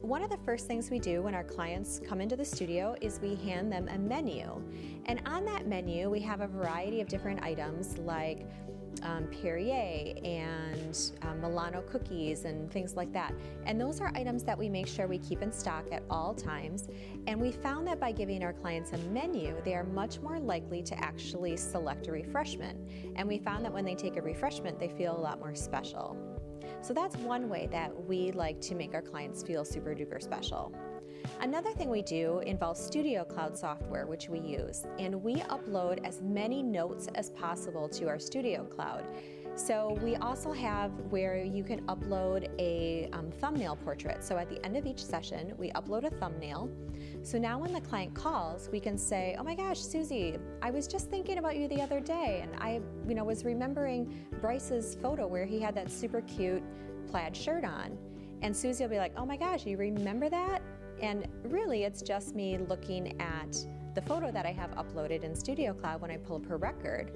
one of the first things we do when our clients come into the studio is we hand them a menu. And on that menu, we have a variety of different items like Perrier and Milano cookies and things like that. And those are items that we make sure we keep in stock at all times. And we found that by giving our clients a menu, they are much more likely to actually select a refreshment. And we found that when they take a refreshment, they feel a lot more special. So that's one way that we like to make our clients feel super duper special. Another thing we do involves Studio Cloud software, which we use, and we upload as many notes as possible to our Studio Cloud. So we also have where you can upload a thumbnail portrait. So at the end of each session, we upload a thumbnail. So now when the client calls, we can say, oh my gosh, Susie, I was just thinking about you the other day, and I was remembering Bryce's photo where he had that super cute plaid shirt on. And Susie will be like, oh my gosh, you remember that? And really, it's just me looking at the photo that I have uploaded in Studio Cloud when I pull up her record.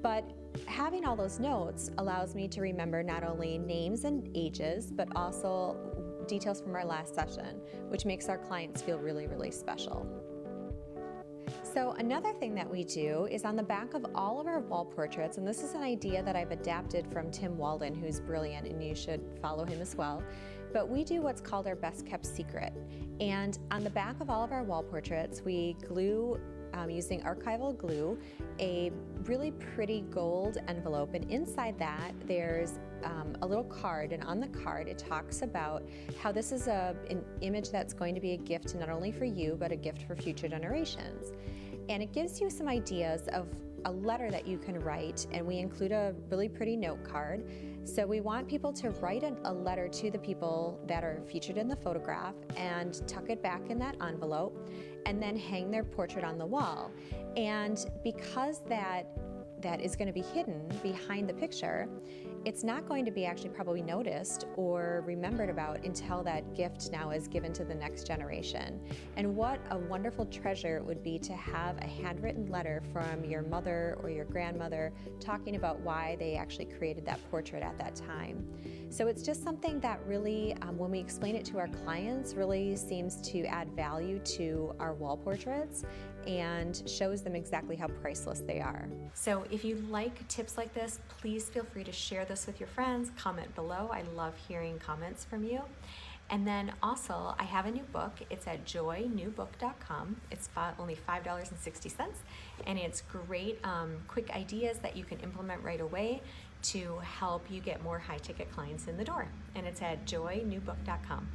But having all those notes allows me to remember not only names and ages, but also details from our last session, which makes our clients feel really, really special. So another thing that we do is on the back of all of our wall portraits, and this is an idea that I've adapted from Tim Walden, who's brilliant, and you should follow him as well. But we do what's called our best kept secret. And on the back of all of our wall portraits, we glue, using archival glue, a really pretty gold envelope. And inside that, there's a little card. And on the card, it talks about how this is an image that's going to be a gift not only for you, but a gift for future generations. And it gives you some ideas of a letter that you can write, and we include a really pretty note card. So we want people to write a letter to the people that are featured in the photograph and tuck it back in that envelope and then hang their portrait on the wall. And because that is going to be hidden behind the picture, it's not going to be actually probably noticed or remembered about until that gift now is given to the next generation. And what a wonderful treasure it would be to have a handwritten letter from your mother or your grandmother talking about why they actually created that portrait at that time. So it's just something that really, when we explain it to our clients, really seems to add value to our wall portraits and shows them exactly how priceless they are. So if you like tips like this, please feel free to share this with your friends, comment below. I love hearing comments from you. And then also, I have a new book. It's at joynewbook.com. It's only $5.60, and it's great, quick ideas that you can implement right away to help you get more high-ticket clients in the door. And it's at joynewbook.com.